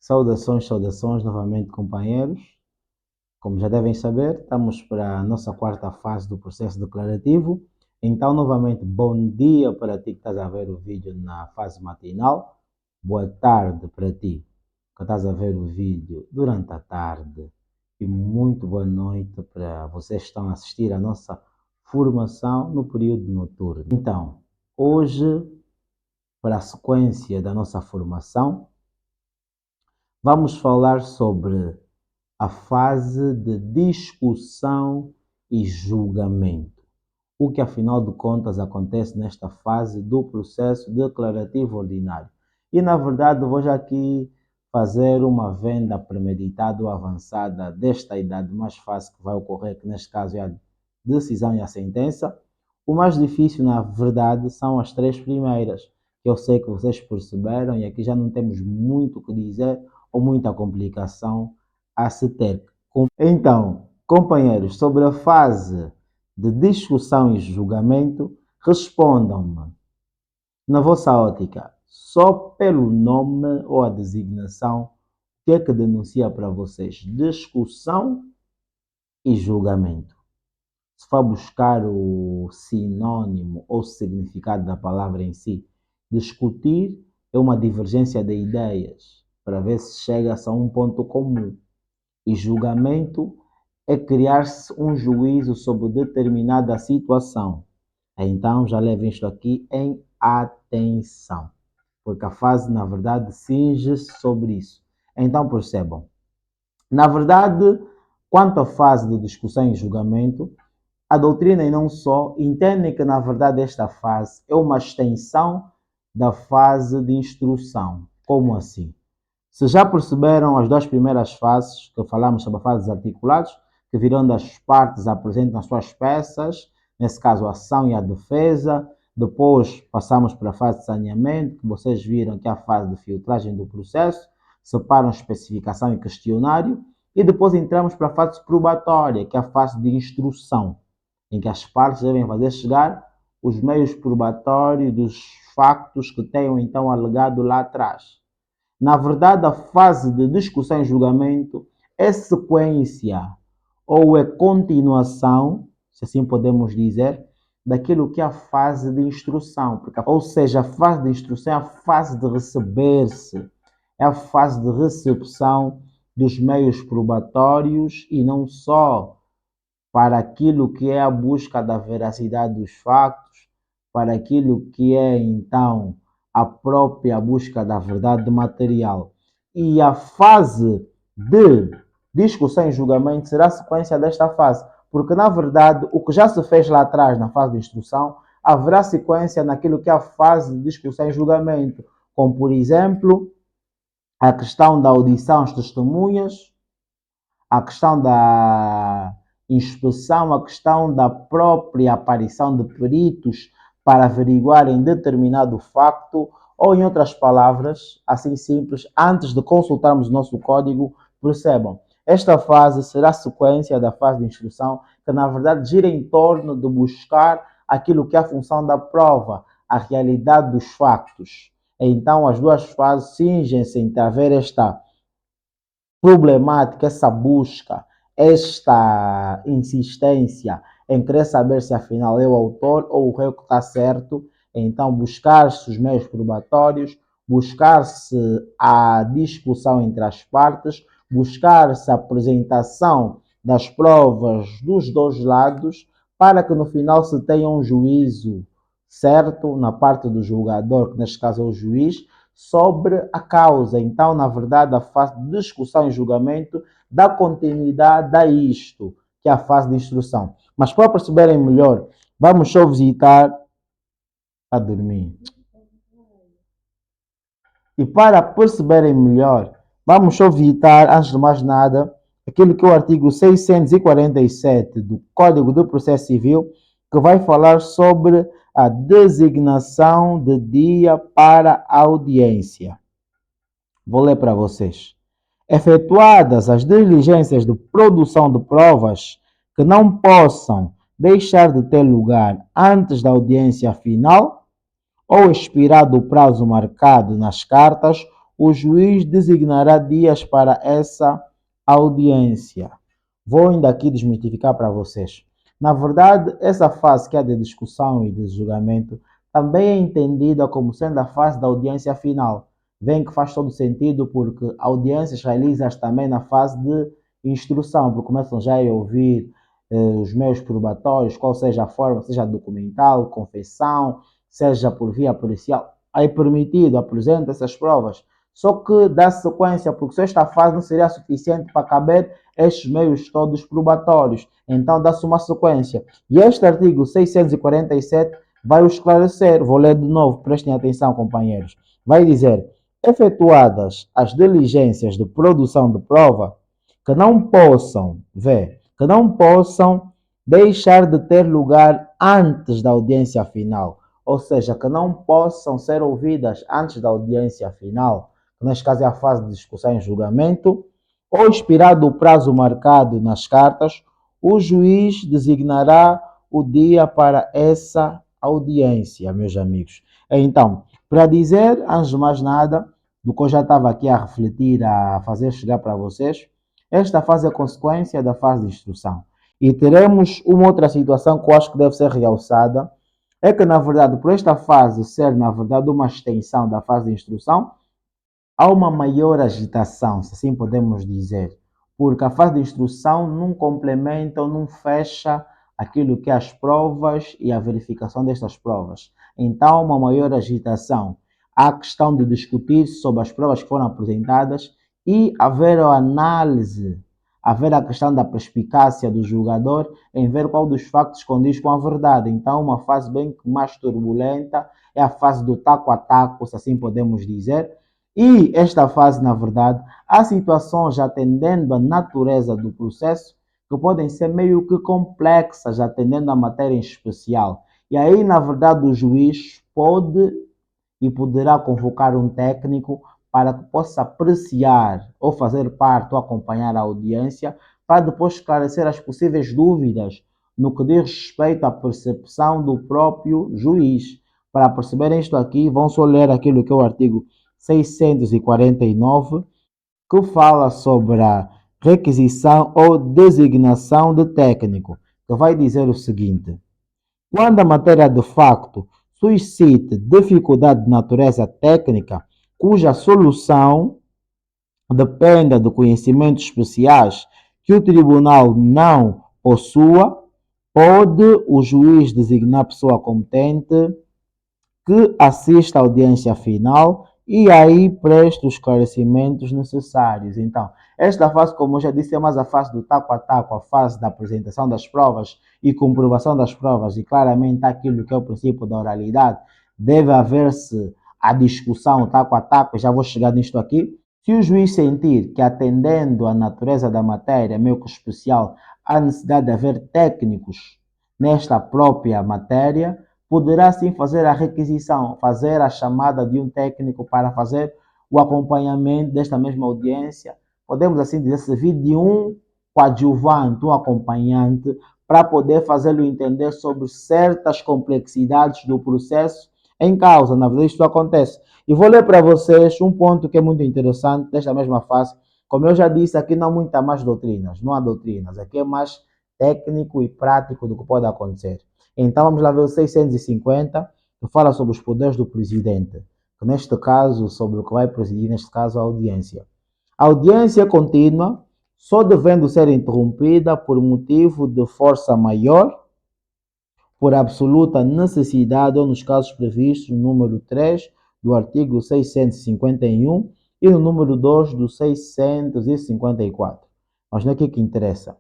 Saudações, saudações novamente, companheiros. Como já devem saber, estamos para a nossa quarta fase do processo declarativo. Então, novamente, bom dia para ti que estás a ver o vídeo na fase matinal. Boa tarde para ti que estás a ver o vídeo durante a tarde. E muito boa noite para vocês que estão a assistir à nossa formação no período noturno. Então, hoje, para a sequência da nossa formação, vamos falar sobre a fase de discussão e julgamento. O que, afinal de contas, acontece nesta fase do processo declarativo ordinário. E, na verdade, vou já aqui fazer uma venda premeditada ou avançada desta idade mais fácil que vai ocorrer, que neste caso é a decisão e a sentença. O mais difícil, na verdade, são as três primeiras, que eu sei que vocês perceberam, e aqui já não temos muito o que dizer ou muita complicação a se ter. Então, companheiros, sobre a fase de discussão e julgamento, respondam-me, na vossa ótica, só pelo nome ou a designação, o que é que denuncia para vocês? Discussão e julgamento. Se for buscar o sinônimo ou significado da palavra em si, discutir é uma divergência de ideias, para ver se chega-se a um ponto comum. E julgamento é criar-se um juízo sobre determinada situação. Então, já levem isto aqui em atenção, porque a fase, na verdade, cinge-se sobre isso. Então, percebam. Na verdade, quanto à fase de discussão e julgamento, a doutrina e não só entendem que, na verdade, esta fase é uma extensão da fase de instrução. Como assim? Se já perceberam as duas primeiras fases, que falamos sobre a fase dos articulados, que virão das partes apresentam as suas peças, nesse caso a ação e a defesa, depois passamos para a fase de saneamento, que vocês viram que é a fase de filtragem do processo, separam especificação e questionário, e depois entramos para a fase probatória, que é a fase de instrução, em que as partes devem fazer chegar os meios probatórios dos factos que tenham então alegado lá atrás. Na verdade, a fase de discussão e julgamento é sequência ou é continuação, se assim podemos dizer, daquilo que é a fase de instrução. Ou seja, a fase de instrução é a fase de receber-se, é a fase de recepção dos meios probatórios e não só para aquilo que é a busca da veracidade dos factos, para aquilo que é, então, a própria busca da verdade material. E a fase de discussão e julgamento será a sequência desta fase, porque, na verdade, o que já se fez lá atrás, na fase de instrução, haverá sequência naquilo que é a fase de discussão e julgamento, como, por exemplo, a questão da audição às testemunhas, a questão da inspeção, a questão da própria aparição de peritos para averiguarem determinado facto, ou em outras palavras, assim simples, antes de consultarmos o nosso código, percebam, esta fase será a sequência da fase de instrução, que na verdade gira em torno de buscar aquilo que é a função da prova, a realidade dos factos. Então, as duas fases cingem-se em haver esta problemática, essa busca, esta insistência em querer saber se afinal é o autor ou o réu que está certo. Então, buscar-se os meios probatórios, buscar-se a discussão entre as partes, buscar-se a apresentação das provas dos dois lados, para que no final se tenha um juízo certo na parte do julgador, que neste caso é o juiz, sobre a causa. Então, na verdade, a fase de discussão e julgamento dá continuidade a isto, que é a fase de instrução. Mas para perceberem melhor, vamos só visitar a dormir. E para perceberem melhor, vamos só visitar, antes de mais nada, aquilo que é o artigo 647 do Código do Processo Civil, que vai falar sobre a designação de dia para a audiência. Vou ler para vocês. Efetuadas as diligências de produção de provas que não possam deixar de ter lugar antes da audiência final ou expirado o prazo marcado nas cartas o juiz designará dias para essa audiência. Vou ainda aqui desmistificar para vocês. Na verdade, essa fase que é de discussão e de julgamento também é entendida como sendo a fase da audiência final. Vem que faz todo sentido porque audiências realizam também na fase de instrução, porque começam já a ouvir os meios probatórios, qual seja a forma, seja documental, confissão, seja por via policial. Aí permitido, apresenta essas provas. Só que dá sequência, porque só esta fase não seria suficiente para caber estes meios todos probatórios. Então dá-se uma sequência. E este artigo 647 vai o esclarecer. Vou ler de novo, prestem atenção, companheiros. Vai dizer: efetuadas as diligências de produção de prova que não possam, que não possam deixar de ter lugar antes da audiência final, ou seja, que não possam ser ouvidas antes da audiência final, que neste caso é a fase de discussão e julgamento, ou expirado o prazo marcado nas cartas, o juiz designará o dia para essa audiência, meus amigos. Então, para dizer, antes de mais nada, do que eu já estava aqui a refletir, a fazer chegar para vocês, esta fase é consequência da fase de instrução. E teremos uma outra situação que eu acho que deve ser realçada, é que, na verdade, por esta fase ser, na verdade, uma extensão da fase de instrução, há uma maior agitação, se assim podemos dizer, porque a fase de instrução não complementa ou não fecha aquilo que é as provas e a verificação destas provas. Então, há uma maior agitação. Há a questão de discutir sobre as provas que foram apresentadas e haver a análise, haver a questão da perspicácia do julgador em ver qual dos factos condiz com a verdade. Então, uma fase bem mais turbulenta é a fase do taco a taco, se assim podemos dizer. E esta fase, na verdade, há situações atendendo à natureza do processo que podem ser meio que complexas, atendendo à matéria em especial. E aí, na verdade, o juiz pode e poderá convocar um técnico para que possa apreciar ou fazer parte ou acompanhar a audiência para depois esclarecer as possíveis dúvidas no que diz respeito à percepção do próprio juiz. Para perceberem isto aqui, vão só ler aquilo que é o artigo 649, que fala sobre a requisição ou designação de técnico, que vai dizer o seguinte: quando a matéria de facto suscite dificuldade de natureza técnica, cuja solução dependa de conhecimentos especiais que o tribunal não possua, pode o juiz designar pessoa competente que assista à audiência final e aí preste os esclarecimentos necessários. Então, esta fase, como eu já disse, é mais a fase do taco a taco, a fase da apresentação das provas e comprovação das provas, e claramente aquilo que é o princípio da oralidade, deve haver-se a discussão taco a taco, já vou chegar nisto aqui. Se o juiz sentir que, atendendo à natureza da matéria, meio que especial, há necessidade de haver técnicos nesta própria matéria, poderá sim fazer a requisição, fazer a chamada de um técnico para fazer o acompanhamento desta mesma audiência. Podemos assim dizer, servir de um coadjuvante, um acompanhante, para poder fazê-lo entender sobre certas complexidades do processo em causa. Na verdade, isto acontece. E vou ler para vocês um ponto que é muito interessante desta mesma fase. Como eu já disse, aqui não há muitas mais doutrinas, não há doutrinas, aqui é mais técnico e prático do que pode acontecer. Então vamos lá ver o 650, que fala sobre os poderes do presidente, que neste caso, sobre o que vai presidir, neste caso, a audiência. A audiência contínua, só devendo ser interrompida por motivo de força maior, por absoluta necessidade ou nos casos previstos no número 3 do artigo 651 e no número 2 do 654. Mas não é aqui que interessa.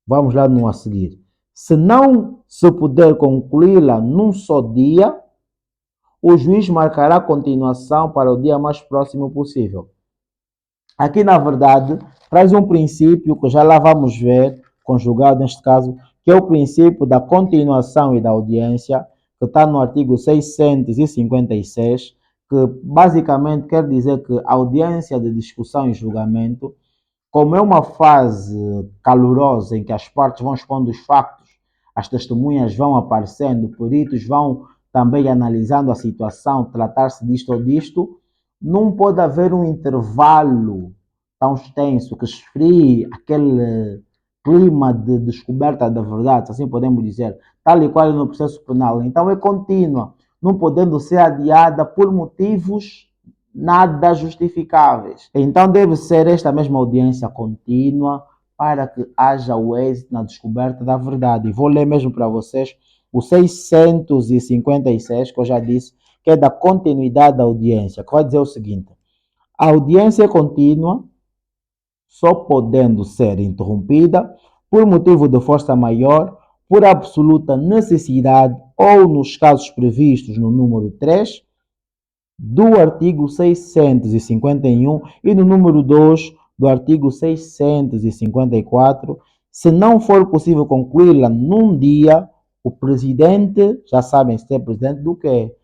Vamos lá no a seguir. Se não se puder concluí-la num só dia, o juiz marcará a continuação para o dia mais próximo possível. Aqui, na verdade, traz um princípio que já lá vamos ver, conjugado neste caso, que é o princípio da continuação e da audiência, que está no artigo 656, que basicamente quer dizer que a audiência de discussão e julgamento, como é uma fase calorosa em que as partes vão expondo os factos, as testemunhas vão aparecendo, peritos vão também analisando a situação, tratar-se disto ou disto, não pode haver um intervalo tão extenso que esfrie aquele clima de descoberta da verdade, assim podemos dizer, tal e qual no processo penal. Então é contínua, não podendo ser adiada por motivos nada justificáveis. Então deve ser esta mesma audiência contínua para que haja o êxito na descoberta da verdade. E vou ler mesmo para vocês o 656, que eu já disse, que é da continuidade da audiência, que vai dizer o seguinte: a audiência é contínua, só podendo ser interrompida por motivo de força maior, por absoluta necessidade ou nos casos previstos no número 3 do artigo 651 e no número 2 do artigo 654, se não for possível concluí-la num dia, o presidente, já sabem se é presidente do quê?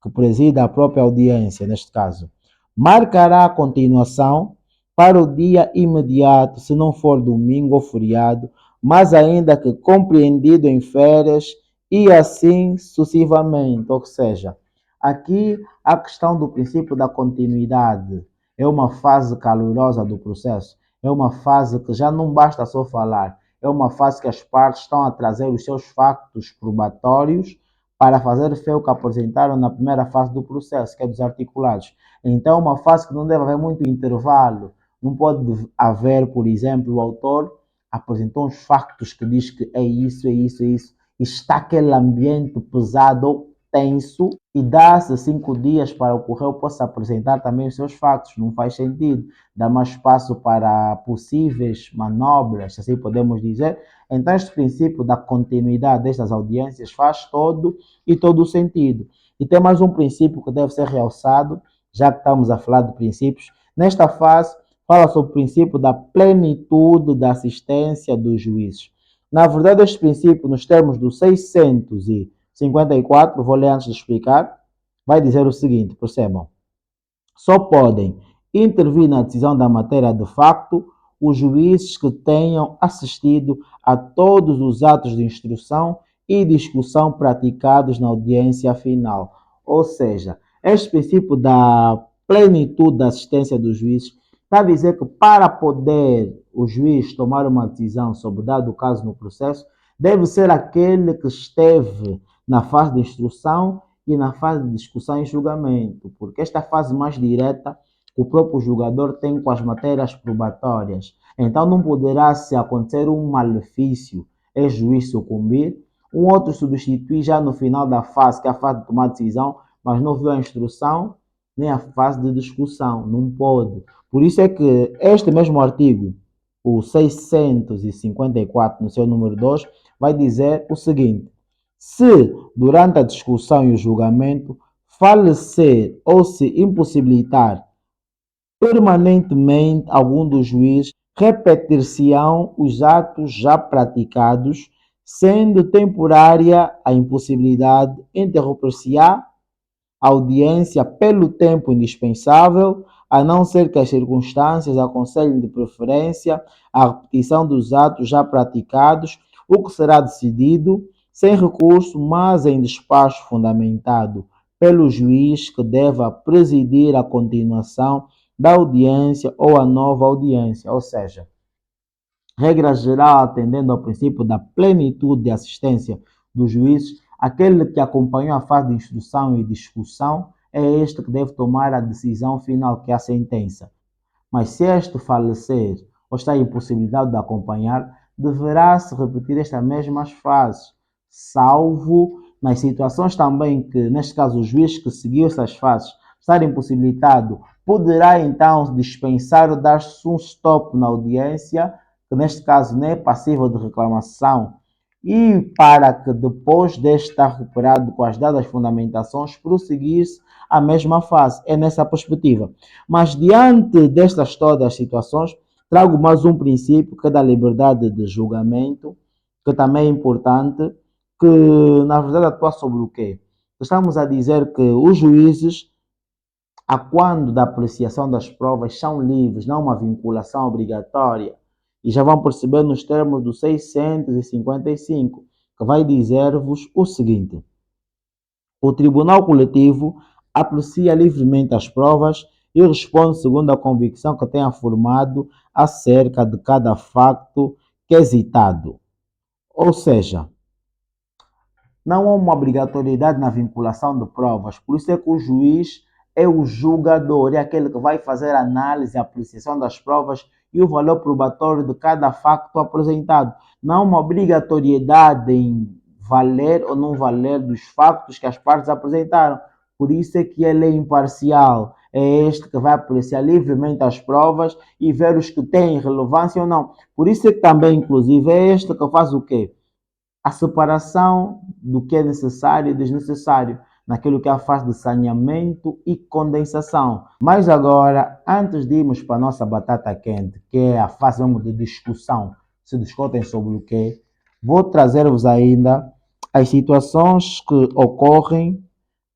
Que presida a própria audiência, neste caso, marcará a continuação para o dia imediato, se não for domingo ou feriado, mas ainda que compreendido em férias e assim sucessivamente. Ou seja, aqui a questão do princípio da continuidade é uma fase calorosa do processo, é uma fase que já não basta só falar, é uma fase que as partes estão a trazer os seus factos probatórios para fazer fé o que apresentaram na primeira fase do processo, que é dos articulados. Então, uma fase que não deve haver muito intervalo. Não pode haver, por exemplo, o autor apresentou uns factos que diz que é isso, é isso, é isso, e está aquele ambiente pesado ou tenso e dá-se 5 dias para o correio possa apresentar também os seus factos. Não faz sentido. Dá mais espaço para possíveis manobras, assim podemos dizer. Então, este princípio da continuidade destas audiências faz todo o sentido. E tem mais um princípio que deve ser realçado, já que estamos a falar de princípios. Nesta fase, fala sobre o princípio da plenitude da assistência dos juízes. Na verdade, este princípio, nos termos do 654, vou ler antes de explicar, vai dizer o seguinte, percebam: só podem intervir na decisão da matéria de facto os juízes que tenham assistido a todos os atos de instrução e discussão praticados na audiência final. Ou seja, este princípio da plenitude da assistência dos juízes está a dizer que para poder o juiz tomar uma decisão sobre dado caso no processo, deve ser aquele que esteve na fase de instrução e na fase de discussão e julgamento, porque esta fase mais direta o próprio julgador tem com as matérias probatórias. Então não poderá se acontecer um malefício, é juiz sucumbir, um outro substituir já no final da fase, que é a fase de tomar decisão, mas não viu a instrução, nem a fase de discussão, não pode. Por isso é que este mesmo artigo, o 654, no seu número 2, vai dizer o seguinte: se, durante a discussão e o julgamento, falecer ou se impossibilitar permanentemente algum dos juízes, repetir-se-ão os atos já praticados, sendo temporária a impossibilidade, interromper-se-á a audiência pelo tempo indispensável, a não ser que as circunstâncias aconselhem de preferência a repetição dos atos já praticados, o que será decidido sem recurso, mas em despacho fundamentado pelo juiz que deva presidir a continuação da audiência ou a nova audiência, ou seja, regra geral, atendendo ao princípio da plenitude de assistência dos juízes, aquele que acompanhou a fase de instrução e discussão é este que deve tomar a decisão final, que é a sentença. Mas se este falecer ou está impossibilitado de acompanhar, deverá-se repetir estas mesmas fases, salvo nas situações também que, neste caso, o juiz que seguiu essas fases estar impossibilitado, poderá então dispensar ou dar-se um stop na audiência, que neste caso não é passível de reclamação, e para que depois de estar recuperado com as dadas fundamentações, prosseguir-se a mesma fase. É nessa perspectiva. Mas diante destas todas as situações, trago mais um princípio que é da liberdade de julgamento, que também é importante, que na verdade atua sobre o quê? Estamos a dizer que os juízes, a quando da apreciação das provas, são livres, não uma vinculação obrigatória. E já vão perceber nos termos do 655, que vai dizer-vos o seguinte: o Tribunal Coletivo aprecia livremente as provas e responde segundo a convicção que tenha formado acerca de cada facto quesitado. Ou seja, não há uma obrigatoriedade na vinculação de provas, por isso é que o juiz é o julgador, é aquele que vai fazer a análise, a apreciação das provas e o valor probatório de cada facto apresentado. Não há uma obrigatoriedade em valer ou não valer dos factos que as partes apresentaram. Por isso é que ele é imparcial, é este que vai apreciar livremente as provas e ver os que têm relevância ou não. Por isso é que também, inclusive, é este que faz o quê? A separação do que é necessário e desnecessário, naquilo que é a fase de saneamento e condensação. Mas agora, antes de irmos para a nossa batata quente, que é a fase de discussão, se discutem sobre o quê, vou trazer-vos ainda as situações que ocorrem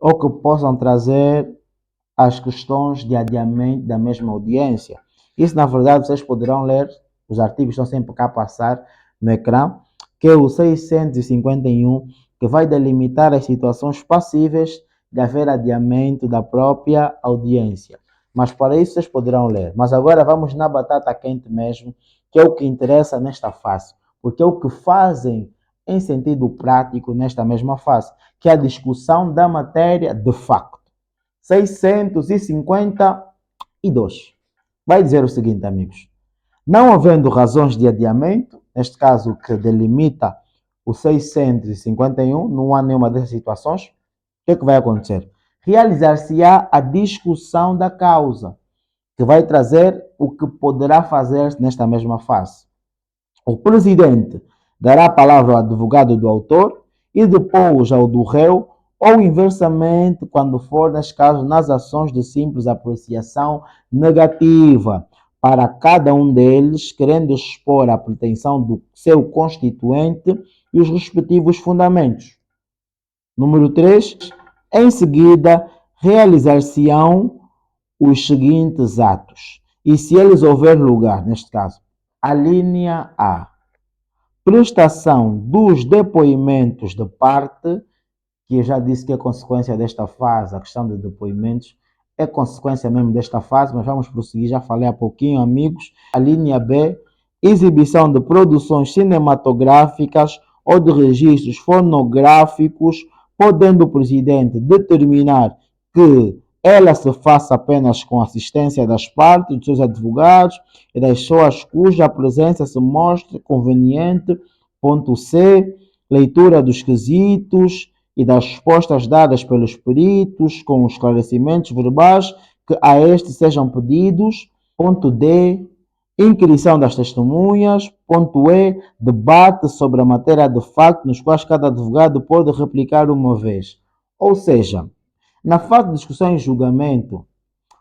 ou que possam trazer as questões de adiamento da mesma audiência. Isso, na verdade, vocês poderão ler, os artigos estão sempre cá a passar no ecrã, que é o 651, que vai delimitar as situações passíveis de haver adiamento da própria audiência. Mas para isso vocês poderão ler. Mas agora vamos na batata quente mesmo, que é o que interessa nesta fase, porque é o que fazem em sentido prático nesta mesma fase, que é a discussão da matéria de facto. 652. Vai dizer o seguinte, amigos. Não havendo razões de adiamento, neste caso que delimita o 651, não há nenhuma dessas situações, o que é que vai acontecer? Realizar-se-á a discussão da causa, que vai trazer o que poderá fazer nesta mesma fase. O presidente dará a palavra ao advogado do autor e depois ao do réu, ou inversamente, quando for, neste caso, nas ações de simples apreciação negativa, para cada um deles, querendo expor a pretensão do seu constituinte e os respectivos fundamentos. Número 3. Em seguida, realizar-se-ão os seguintes atos. E se eles houver lugar, neste caso, a linha A. Prestação dos depoimentos de parte, que eu já disse que é consequência desta fase, a questão de depoimentos, é consequência mesmo desta fase, mas vamos prosseguir, já falei há pouquinho, amigos. A linha B, exibição de produções cinematográficas ou de registros fonográficos, podendo o presidente determinar que ela se faça apenas com assistência das partes, dos seus advogados e das pessoas cuja presença se mostre conveniente. Ponto C, leitura dos quesitos e das respostas dadas pelos peritos com os esclarecimentos verbais que a estes sejam pedidos. Ponto D, inquirição das testemunhas. Ponto E, debate sobre a matéria de facto nos quais cada advogado pode replicar uma vez. Ou seja, na fase de discussão e julgamento,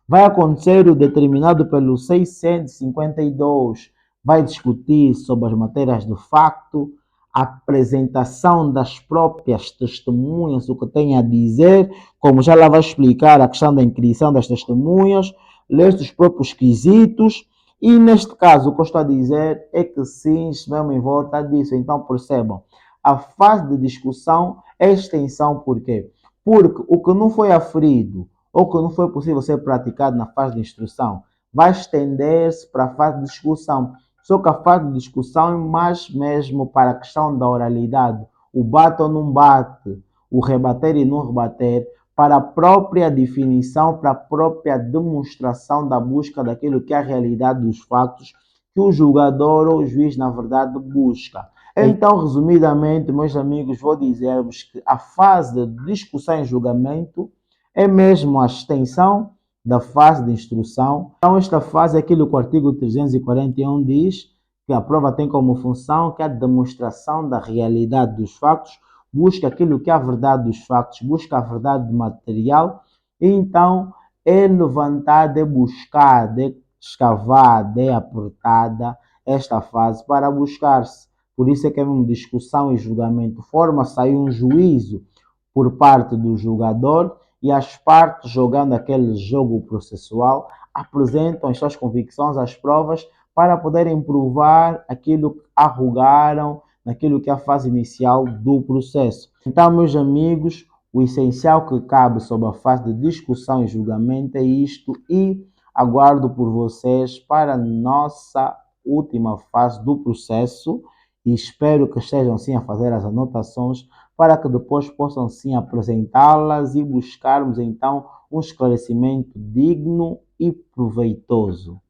vai acontecer o determinado pelo 652, vai discutir sobre as matérias de facto, a apresentação das próprias testemunhas, o que tem a dizer, como já lá vai explicar a questão da inquirição das testemunhas, ler os próprios quesitos, e neste caso o que eu estou a dizer é que sim, mesmo em volta disso. Então percebam, a fase de discussão é extensão, por quê? Porque o que não foi aferido ou que não foi possível ser praticado na fase de instrução vai estender-se para a fase de discussão. Só que a fase de discussão é mais mesmo para a questão da oralidade, o bate ou não bate, o rebater e não rebater, para a própria definição, para a própria demonstração da busca daquilo que é a realidade dos fatos que o julgador ou o juiz, na verdade, busca. Então, resumidamente, meus amigos, vou dizer-vos que a fase de discussão e julgamento é mesmo a extensão da fase de instrução. Então, esta fase é aquilo que o artigo 341 diz, que a prova tem como função que é a demonstração da realidade dos fatos, busca aquilo que é a verdade dos fatos, busca a verdade material, e então é levantada, é buscada, é escavada, é apertada esta fase para buscar-se. Por isso é que é uma discussão e julgamento. Forma-se aí um juízo por parte do julgador e as partes, jogando aquele jogo processual, apresentam as suas convicções, as provas, para poderem provar aquilo que arrogaram naquilo que é a fase inicial do processo. Então, meus amigos, O essencial que cabe sob a fase de discussão e julgamento é isto, e aguardo por vocês para a nossa última fase do processo e espero que estejam sim a fazer as anotações para que depois possam sim apresentá-las e buscarmos então um esclarecimento digno e proveitoso.